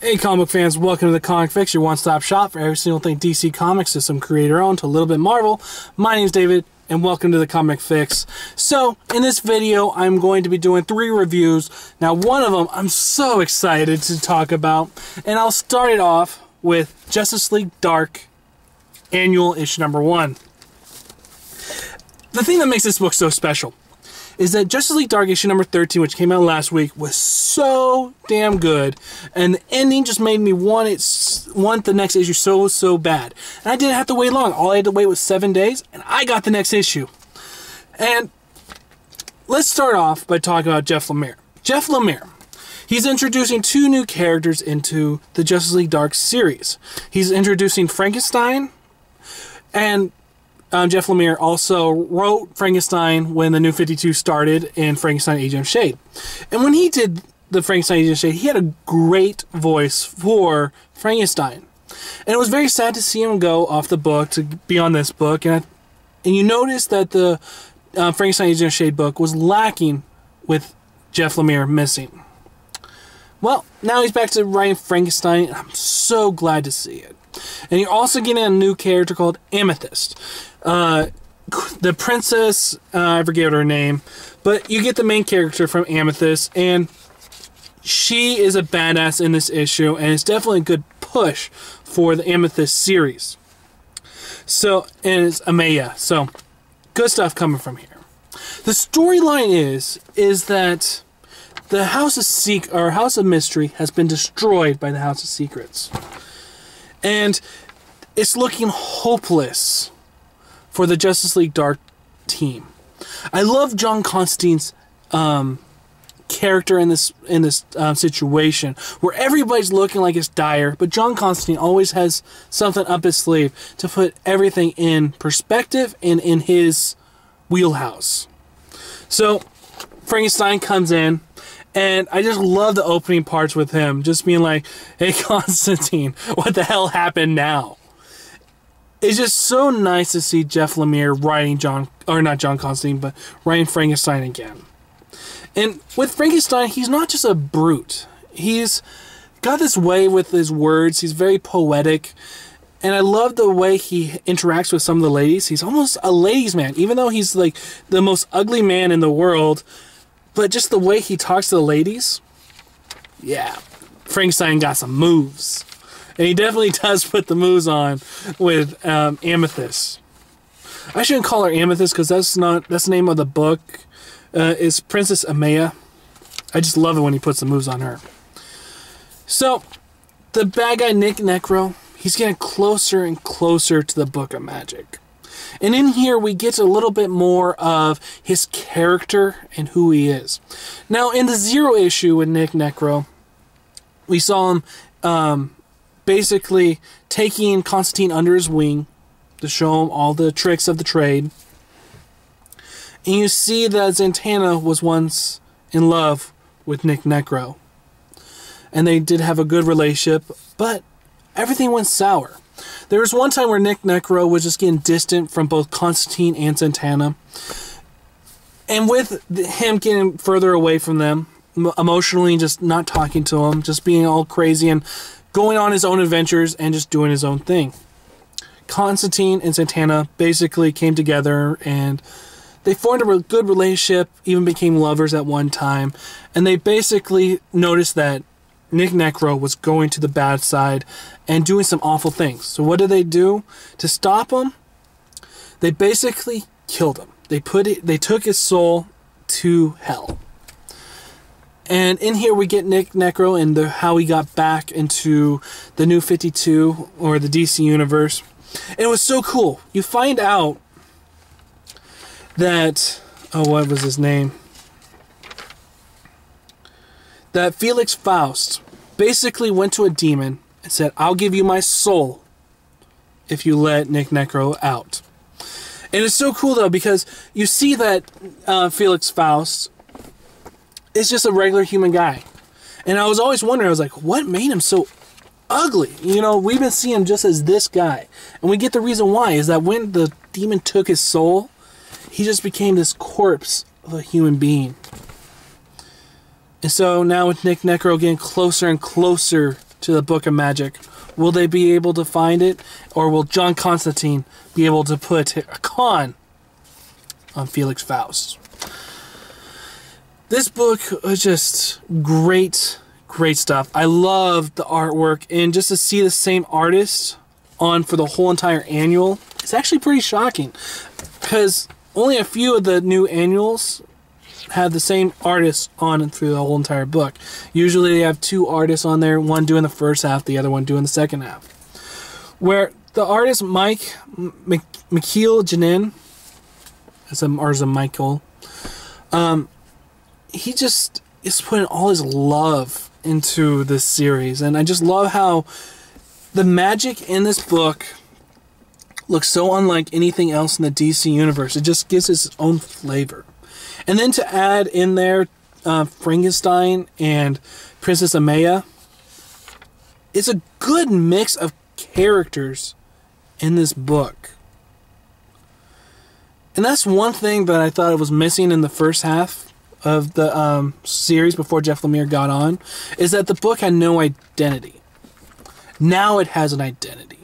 Hey comic book fans, welcome to the Comic Fix, your one-stop shop for every single thing DC Comics, system creator owned to a little bit Marvel. My name is David, and welcome to the Comic Fix. So, in this video, I'm going to be doing 3 reviews. Now, one of them I'm so excited to talk about, and I'll start it off with Justice League Dark Annual Issue Number 1. The thing that makes this book so special is that Justice League Dark issue number 13, which came out last week, was so damn good, and the ending just made me want the next issue so bad. And I didn't have to wait long. All I had to wait was 7 days, and I got the next issue. And let's start off by talking about Jeff Lemire. Jeff Lemire, he's introducing 2 new characters into the Justice League Dark series. He's introducing Frankenstein, and Jeff Lemire also wrote Frankenstein when the New 52 started in Frankenstein Agent of Shade. And when he did the Frankenstein Agent of Shade, he had a great voice for Frankenstein. And it was very sad to see him go off the book to be on this book. And you notice that the Frankenstein Agent of Shade book was lacking with Jeff Lemire missing. Well, now he's back to writing Frankenstein, and I'm so glad to see it. And you're also getting a new character called Amethyst. The princess, I forget her name, but you get the main character from Amethyst, and she is a badass in this issue, and it's definitely a good push for the Amethyst series. So, and it's Amaya, so good stuff coming from here. The storyline is that the House of Mystery has been destroyed by the House of Secrets. And it's looking hopeless for the Justice League Dark team. I love John Constantine's character in this situation, where everybody's looking like it's dire, but John Constantine always has something up his sleeve to put everything in perspective and in his wheelhouse. So Frankenstein comes in, and I just love the opening parts with him, just being like, hey, Constantine, what the hell happened now? It's just so nice to see Jeff Lemire writing not John Constantine, but writing Frankenstein again. And with Frankenstein, he's not just a brute. He's got this way with his words. He's very poetic. And I love the way he interacts with some of the ladies. He's almost a ladies' man, even though he's like the most ugly man in the world. But just the way he talks to the ladies, yeah, Frankenstein got some moves. And he definitely does put the moves on with Amethyst. I shouldn't call her Amethyst because that's the name of the book. It's Princess Amaya. I just love it when he puts the moves on her. So, the bad guy Nick Necro, he's getting closer and closer to the Book of Magic. And in here, we get a little bit more of his character and who he is. Now, in the 0 issue with Nick Necro, we saw him basically taking Constantine under his wing to show him all the tricks of the trade. And you see that Zatanna was once in love with Nick Necro. And they did have a good relationship, but everything went sour. There was one time where Nick Necro was just getting distant from both Constantine and Zatanna. And with him getting further away from them, emotionally just not talking to him, just being all crazy and going on his own adventures and just doing his own thing. Constantine and Zatanna basically came together and they formed a good relationship, even became lovers at one time. And they basically noticed that Nick Necro was going to the bad side and doing some awful things. So what did they do to stop him? They basically killed him. They took his soul to hell. And in here we get Nick Necro and how he got back into the New 52 or the DC universe. And it was so cool. You find out that, what was his name? That Felix Faust basically went to a demon and said, I'll give you my soul if you let Nick Necro out. And it's so cool, though, because you see that Felix Faust is just a regular human guy. And I was always wondering, I was like, what made him so ugly? You know, we've been seeing him just as this guy. And we get the reason why, is that when the demon took his soul, he just became this corpse of a human being. And so now with Nick Necro getting closer and closer to the Book of Magic? Will they be able to find it? Or will John Constantine be able to put a con on Felix Faust? This book was just great, great stuff. I love the artwork, and just to see the same artist on for the whole entire annual, it's actually pretty shocking, because only a few of the new annuals have the same artist on through the whole entire book. Usually they have two artists on there, one doing the first half, the other one doing the second half. Where the artist Mike McKeel Janin, as a Michael, he just is putting all his love into this series, and I just love how the magic in this book looks so unlike anything else in the DC universe. It just gives its own flavor. And then to add in there Frankenstein and Princess Amaya, it's a good mix of characters in this book. And that's one thing that I thought was missing in the first half of the series before Jeff Lemire got on, is that the book had no identity. Now it has an identity.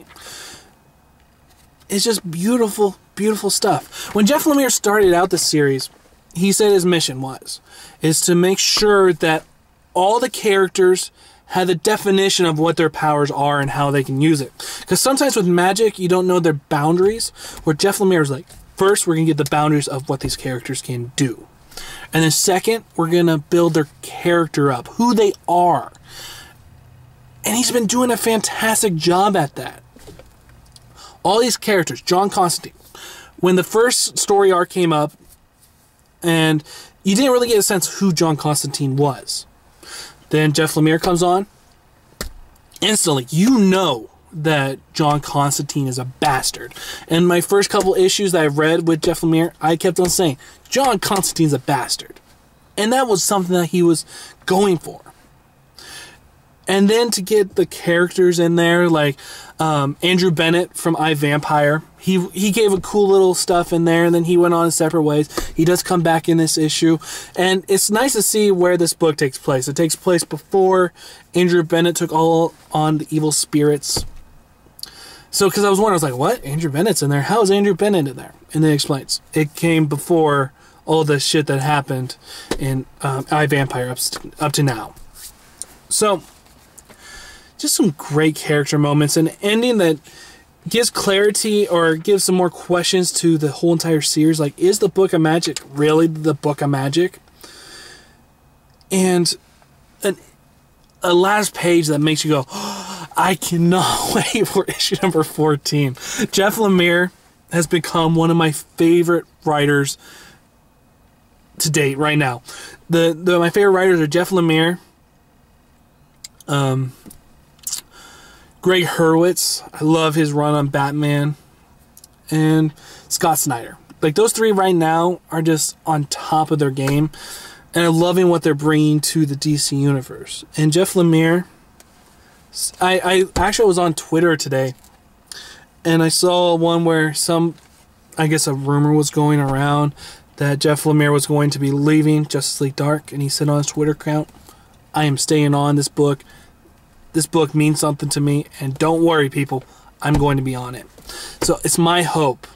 It's just beautiful, beautiful stuff. When Jeff Lemire started out the series, he said his mission is to make sure that all the characters had the definition of what their powers are and how they can use it. Because sometimes with magic, you don't know their boundaries, where Jeff Lemire is like, first, we're going to get the boundaries of what these characters can do. And then second, we're going to build their character up, who they are. And he's been doing a fantastic job at that. All these characters, John Constantine, when the first story arc came up, and you didn't really get a sense who John Constantine was. Then Jeff Lemire comes on. Instantly, you know that John Constantine is a bastard. And my first couple issues that I read with Jeff Lemire, I kept on saying, John Constantine's a bastard. And that was something that he was going for. And then to get the characters in there, like Andrew Bennett from iVampire, he gave a cool little stuff in there, and then he went on in separate ways. He does come back in this issue, and it's nice to see where this book takes place. It takes place before Andrew Bennett took all on the evil spirits. So, because I was wondering, I was like, what? Andrew Bennett's in there? How is Andrew Bennett in there? And then it explains. It came before all the shit that happened in iVampire up to now. So, just some great character moments, and an ending that gives clarity or gives some more questions to the whole entire series. Like, is the Book of Magic really the Book of Magic? And a last page that makes you go, oh, I cannot wait for issue number 14. Jeff Lemire has become one of my favorite writers to date right now. My favorite writers are Jeff Lemire, Greg Hurwitz, I love his run on Batman, and Scott Snyder. Like, those three right now are just on top of their game, and I'm loving what they're bringing to the DC universe. And Jeff Lemire, I actually was on Twitter today, and I saw one where I guess a rumor was going around that Jeff Lemire was going to be leaving Justice League Dark, and he said on his Twitter account, I am staying on this book. This book means something to me, and don't worry, people, I'm going to be on it. So it's my hope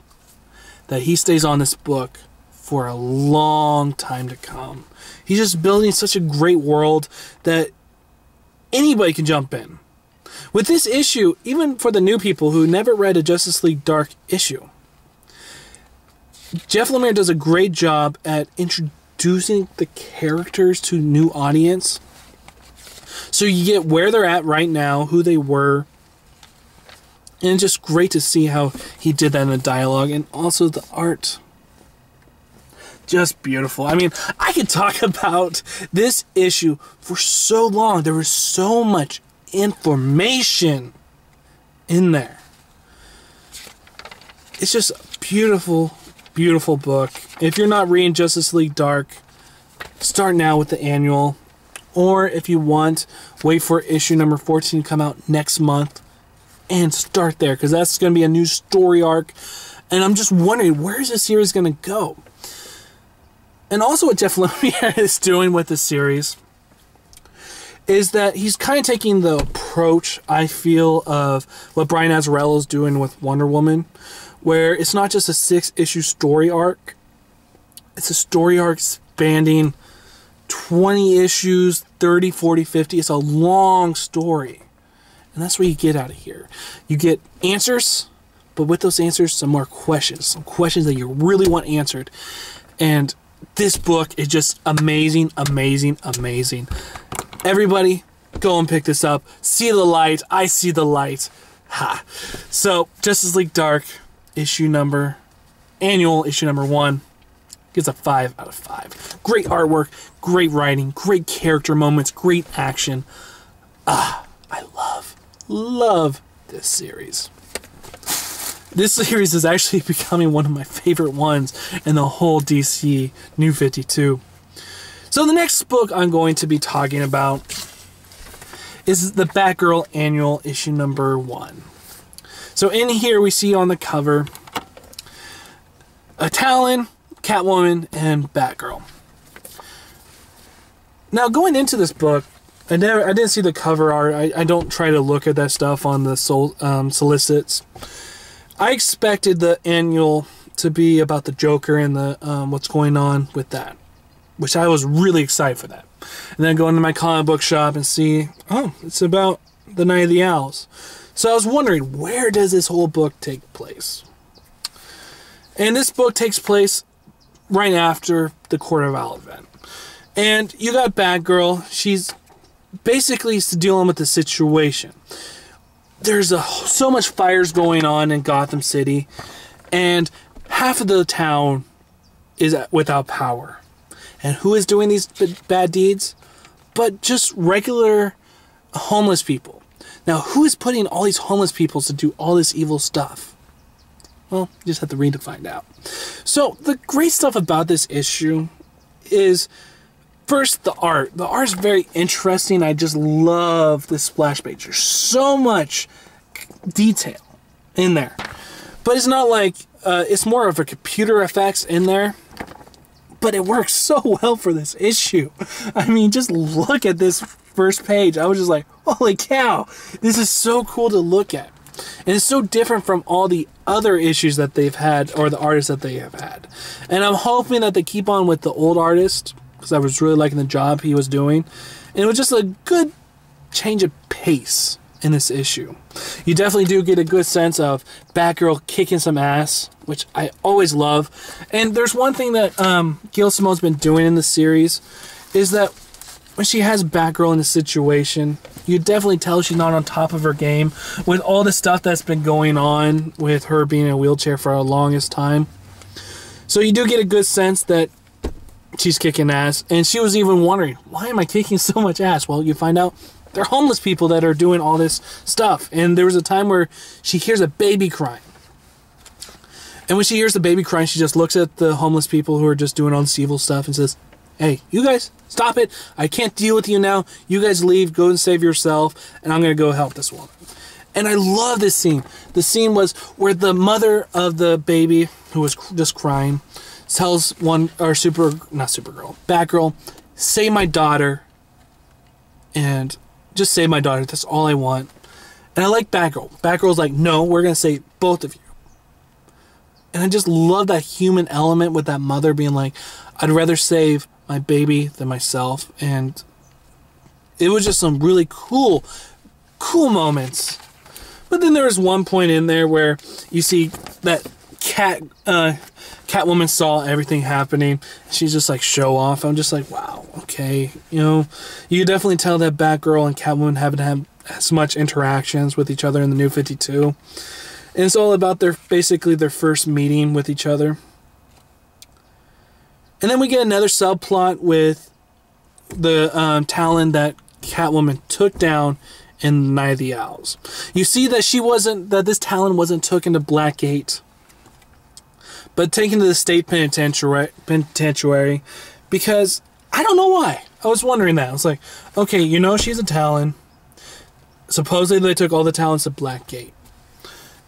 that he stays on this book for a long time to come. He's just building such a great world that anybody can jump in. With this issue, even for the new people who never read a Justice League Dark issue, Jeff Lemire does a great job at introducing the characters to a new audience. So you get where they're at right now, who they were, and it's just great to see how he did that in the dialogue, and also the art. Just beautiful. I mean, I could talk about this issue for so long. There was so much information in there. It's just a beautiful, beautiful book. If you're not reading Justice League Dark, start now with the annual. Or if you want, wait for issue number 14 to come out next month and start there, because that's going to be a new story arc. And I'm just wondering, where is this series going to go? And also what Jeff Lemire is doing with this series is that he's kind of taking the approach, I feel, of what Brian Azzarello's doing with Wonder Woman, where it's not just a 6-issue story arc. It's a story arc spanning 20 issues, 30, 40, 50. It's a long story. And that's what you get out of here. You get answers, but with those answers, some more questions. Some questions that you really want answered. And this book is just amazing, amazing, amazing. Everybody, go and pick this up. See the light. I see the light. Ha. So, Justice League Dark, annual issue number 1. Gives a 5 out of 5. Great artwork, great writing, great character moments, great action. I love this series. This series is actually becoming one of my favorite ones in the whole DC New 52. So the next book I'm going to be talking about is the Batgirl annual issue number 1. So in here we see on the cover a Talon, Catwoman, and Batgirl. Now, going into this book, I didn't see the cover art. I don't try to look at that stuff on the solicits. I expected the annual to be about the Joker and the what's going on with that, which I was really excited for that. And then go into my comic book shop and see, oh, it's about the Night of the Owls. So I was wondering, where does this whole book take place? And this book takes place right after the Court of Owl event. And you got Batgirl. She's basically dealing with the situation. There's so much fires going on in Gotham City, and half of the town is without power. And who is doing these bad deeds? But just regular homeless people. Now, who is putting all these homeless people to do all this evil stuff? Well, you just have to read to find out. So, the great stuff about this issue is, first, the art. The art is very interesting. I just love this splash page. There's so much detail in there. But it's not like, it's more of a computer effects in there. But it works so well for this issue. I mean, just look at this first page. I was just like, holy cow. This is so cool to look at. And it's so different from all the other issues that they've had, or the artists that they have had. And I'm hoping that they keep on with the old artist, because I was really liking the job he was doing. And it was just a good change of pace in this issue. You definitely do get a good sense of Batgirl kicking some ass, which I always love. And there's one thing that Gail Simone's been doing in the series, is that when she has Batgirl in a situation, you definitely tell she's not on top of her game with all the stuff that's been going on with her being in a wheelchair for the longest time. So you do get a good sense that she's kicking ass. And she was even wondering, why am I kicking so much ass? Well, you find out they're homeless people that are doing all this stuff. And there was a time where she hears a baby crying. And when she hears the baby crying, she just looks at the homeless people who are just doing all this evil stuff and says, hey, you guys, stop it. I can't deal with you now. You guys leave, go and save yourself, and I'm going to go help this woman. And I love this scene. The scene was where the mother of the baby, who was just crying, tells Batgirl, save my daughter, and just save my daughter. That's all I want. And I like Batgirl. Batgirl's like, no, we're going to save both of you. And I just love that human element with that mother being like, I'd rather save my baby than myself. And it was just some really cool moments. But then there was one point in there where you see that Catwoman saw everything happening. She's just like, show off. I'm just like, wow, okay. You know, you can definitely tell that Batgirl and Catwoman haven't had as much interactions with each other in the New 52. And it's all about basically their first meeting with each other. And then we get another subplot with the Talon that Catwoman took down in Night of the Owls. You see that this Talon wasn't taken to Blackgate, but taken to the state penitentiary, because I don't know why. I was wondering that. I was like, okay, you know she's a Talon. Supposedly they took all the Talons to Blackgate.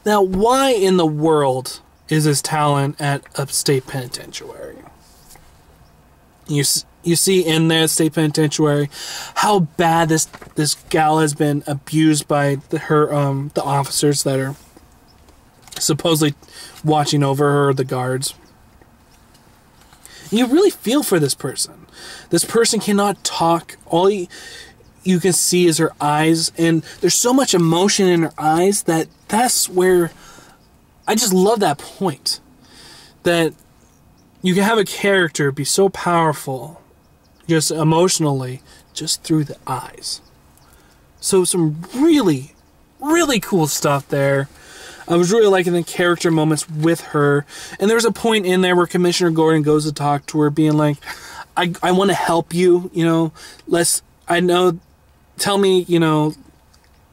Now, why in the world is this Talon at a state penitentiary? you see in there, state penitentiary, how bad this gal has been abused by the officers that are supposedly watching over her, the guards. You really feel for this person. This person cannot talk. All you can see is her eyes, and there's so much emotion in her eyes that's where I just love that point. That you can have a character be so powerful, just emotionally, just through the eyes. So some really, really cool stuff there. I was really liking the character moments with her. And there was a point in there where Commissioner Gordon goes to talk to her, being like, I want to help you, tell me,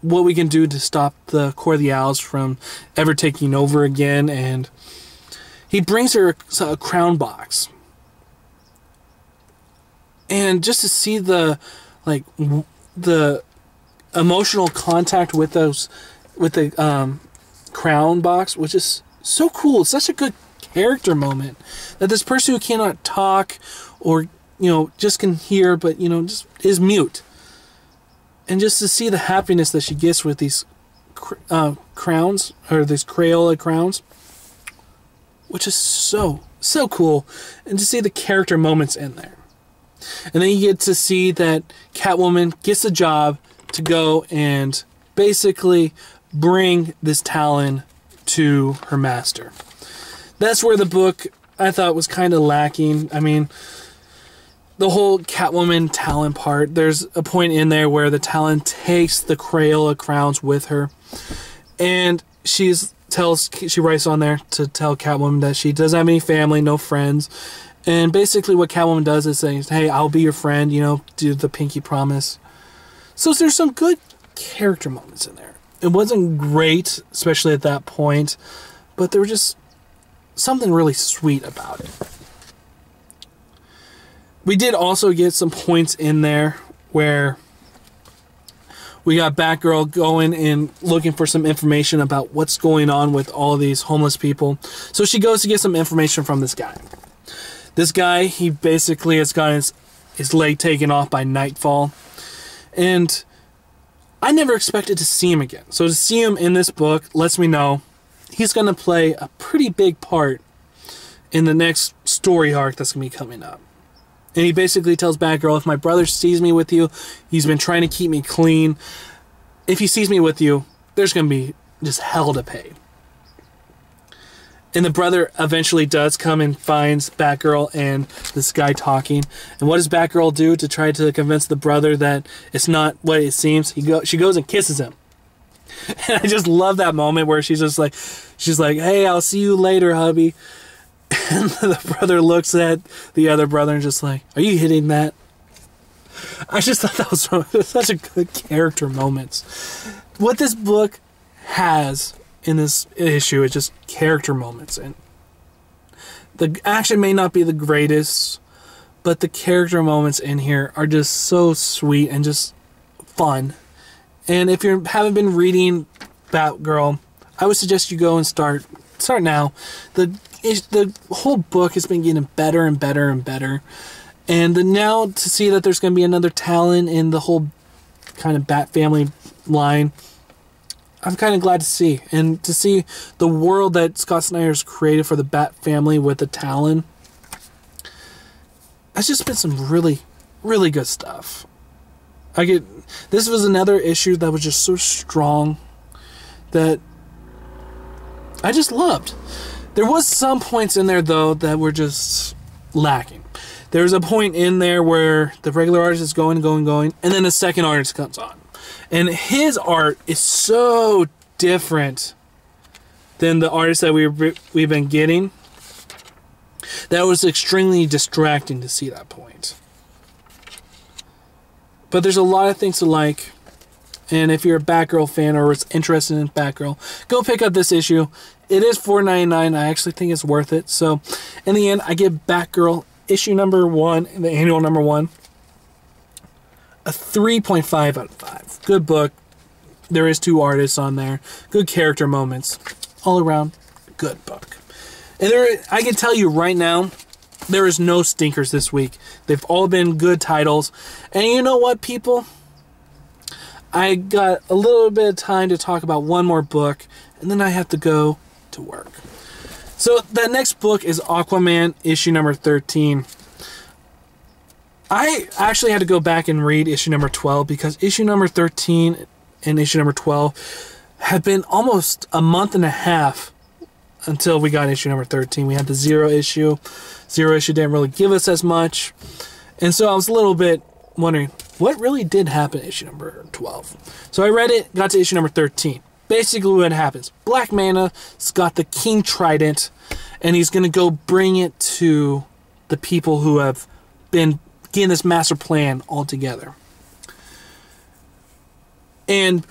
what we can do to stop the Cordials from ever taking over again. And he brings her a crown box. And just to see the emotional contact with the crown box, which is so cool. It's such a good character moment that this person who cannot talk or, just can hear, but, just is mute. And just to see the happiness that she gets with these crowns, or these Crayola crowns, which is so, so cool. And to see the character moments in there. And then you get to see that Catwoman gets a job to go and basically bring this Talon to her master. That's where the book, I thought, was kind of lacking. I mean, the whole Catwoman Talon part, there's a point in there where the Talon takes the Crayola crowns with her. And she writes on there to tell Catwoman that she doesn't have any family, no friends. And basically what Catwoman does is say, hey, I'll be your friend, do the pinky promise. So there's some good character moments in there. It wasn't great, especially at that point, but there was just something really sweet about it. We did also get some points in there where we got Batgirl going and looking for some information about what's going on with all of these homeless people. So she goes to get some information from this guy. This guy, he basically has got his leg taken off by nightfall. And I never expected to see him again. So to see him in this book lets me know he's going to play a pretty big part in the next story arc that's going to be coming up. And he basically tells Batgirl, if my brother sees me with you, he's been trying to keep me clean. If he sees me with you, there's going to be just hell to pay. And the brother eventually does come and finds Batgirl and this guy talking. And what does Batgirl do to try to convince the brother that it's not what it seems? She goes and kisses him. And I just love that moment where she's like, hey, I'll see you later, hubby. And the brother looks at the other brother and just like, are you hitting that? I just thought that was such a good character moment. What this book has in this issue is just character moments. And the action may not be the greatest, but the character moments in here are just so sweet and just fun. And if you haven't been reading Batgirl, I would suggest you go and start now. The whole book has been getting better and better and better. And now to see that there's going to be another Talon in the whole kind of Bat family line, I'm kind of glad to see. And to see the world that Scott Snyder's created for the Bat family with the Talon, that's just been some really, really good stuff. This was another issue that was just so strong that I just loved. There was some points in there, though, that were just lacking. There was a point in there where the regular artist is going, and then the second artist comes on. And his art is so different than the artist that we've been getting. That was extremely distracting to see that point. But there's a lot of things to like. And if you're a Batgirl fan or is interested in Batgirl, go pick up this issue. It is $4.99. I actually think it's worth it. So, in the end, I give Batgirl issue number 1, the annual number 1, a 3.5 out of 5. Good book. There is 2 artists on there. Good character moments. All around, good book. And I can tell you right now, There is no stinkers this week. They've all been good titles. And you know what, people? I got a little bit of time to talk about one more book, and then I have to go to work. So that next book is Aquaman, issue number 13. I actually had to go back and read issue number 12 because issue number 13 and issue number 12 have been almost a month and a half until we got issue number 13. We had the Zero issue. Zero issue didn't really give us as much. And so I was a little bit wondering, what really did happen in issue number 12? So I read it, got to issue number 13. Basically what happens, Black Manta's got the King Trident, and he's going to go bring it to the people who have been getting this master plan all together. And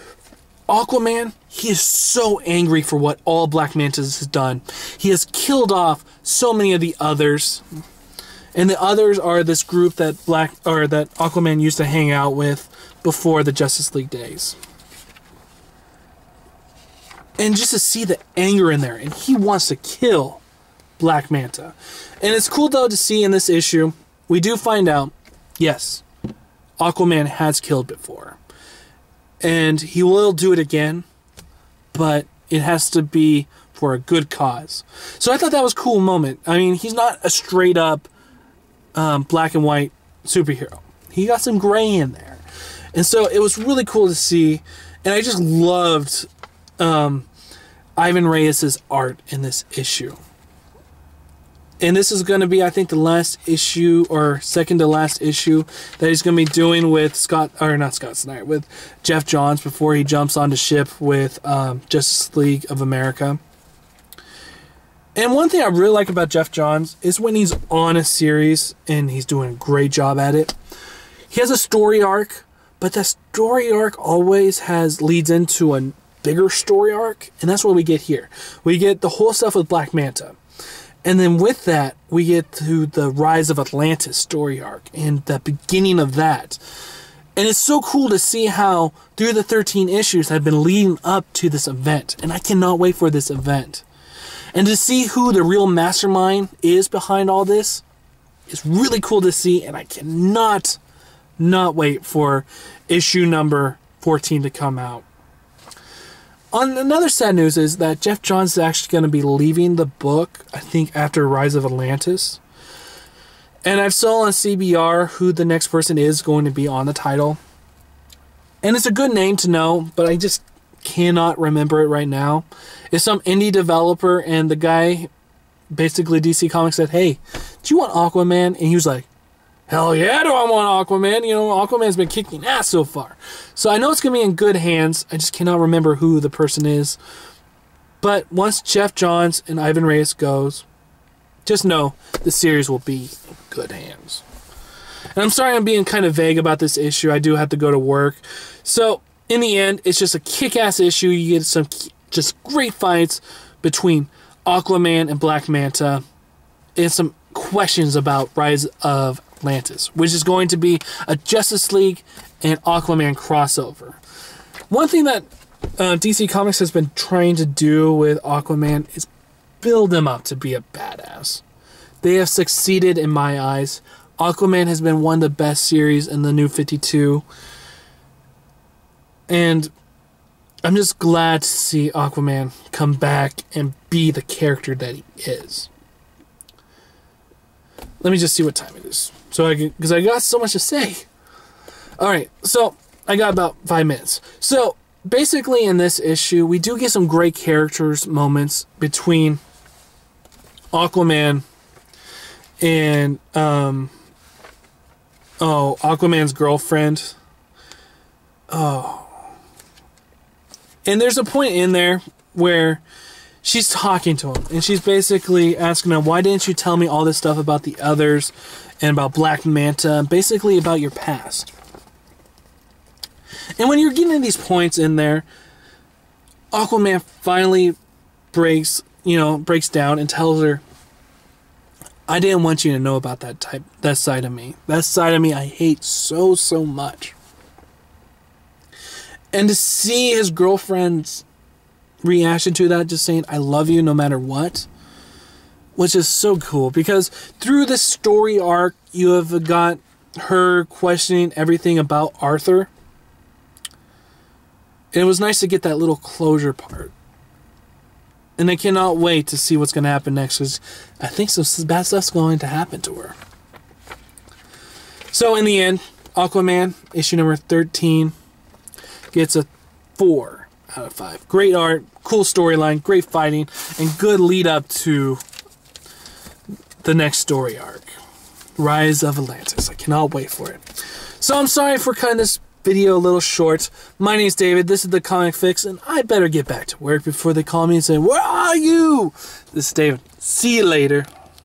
Aquaman, he is so angry for what all Black Manta has done. He has killed off so many of the others. And the others are this group that that Aquaman used to hang out with before the Justice League days. And just to see the anger in there, and he wants to kill Black Manta. And it's cool though to see in this issue, we do find out, yes, Aquaman has killed before. And he will do it again, but it has to be for a good cause. So I thought that was a cool moment. I mean, he's not a straight up black and white superhero. He got some gray in there. And so it was really cool to see. And I just loved Ivan Reyes' art in this issue. And this is going to be, I think, the last issue, or second to last issue, that he's going to be doing with with Jeff Johns before he jumps on the ship with Justice League of America. And one thing I really like about Jeff Johns is when he's on a series, and he's doing a great job at it, he has a story arc, but that story arc always leads into a bigger story arc, and that's what we get here. We get the whole stuff with Black Manta. And then with that, we get to the Rise of Atlantis story arc and the beginning of that. And it's so cool to see how through the 13 issues have been leading up to this event. And I cannot wait for this event. And to see who the real mastermind is behind all this is really cool to see. And I cannot not wait for issue number 14 to come out. On another sad news is that Jeff Johns is actually going to be leaving the book, I think, after Rise of Atlantis. And I've saw on CBR who the next person is going to be on the title. And it's a good name to know, but I just cannot remember it right now. It's some indie developer, and the guy, basically DC Comics, said, "Hey, do you want Aquaman?" And he was like, "Hell yeah, do I want Aquaman? You know, Aquaman's been kicking ass so far." So I know it's going to be in good hands. I just cannot remember who the person is. But once Jeff Johns and Ivan Reyes goes, just know the series will be in good hands. And I'm sorry I'm being kind of vague about this issue. I do have to go to work. So in the end, it's just a kick-ass issue. You get some just great fights between Aquaman and Black Manta. And some questions about Rise of Atlantis, which is going to be a Justice League and Aquaman crossover. One thing that DC Comics has been trying to do with Aquaman is build him up to be a badass. They have succeeded in my eyes. Aquaman has been one of the best series in the New 52. And I'm just glad to see Aquaman come back and be the character that he is. Let me just see what time it is. Because I got so much to say. Alright, so I got about 5 minutes. So, basically in this issue, we do get some great characters moments between Aquaman and, Aquaman's girlfriend. Oh. And there's a point in there where she's talking to him, and she's basically asking him, "Why didn't you tell me all this stuff about the others and about Black Manta, basically about your past?" And when you're getting these points in there, Aquaman finally breaks down and tells her, "I didn't want you to know about that side of me. That side of me I hate so, so much." And to see his girlfriend's reaction to that, just saying, "I love you no matter what," which is so cool because through this story arc, you have got her questioning everything about Arthur. And it was nice to get that little closure part. And I cannot wait to see what's going to happen next, because I think some bad stuff's going to happen to her. So in the end, Aquaman, issue number 13, gets a 4 out of 5. Great art, cool storyline, great fighting, and good lead up to the next story arc, Rise of Atlantis. I cannot wait for it. So I'm sorry for cutting this video a little short. My name's David. This is the Comic Fix, and I better get back to work before they call me and say, "Where are you?" This is David. See you later.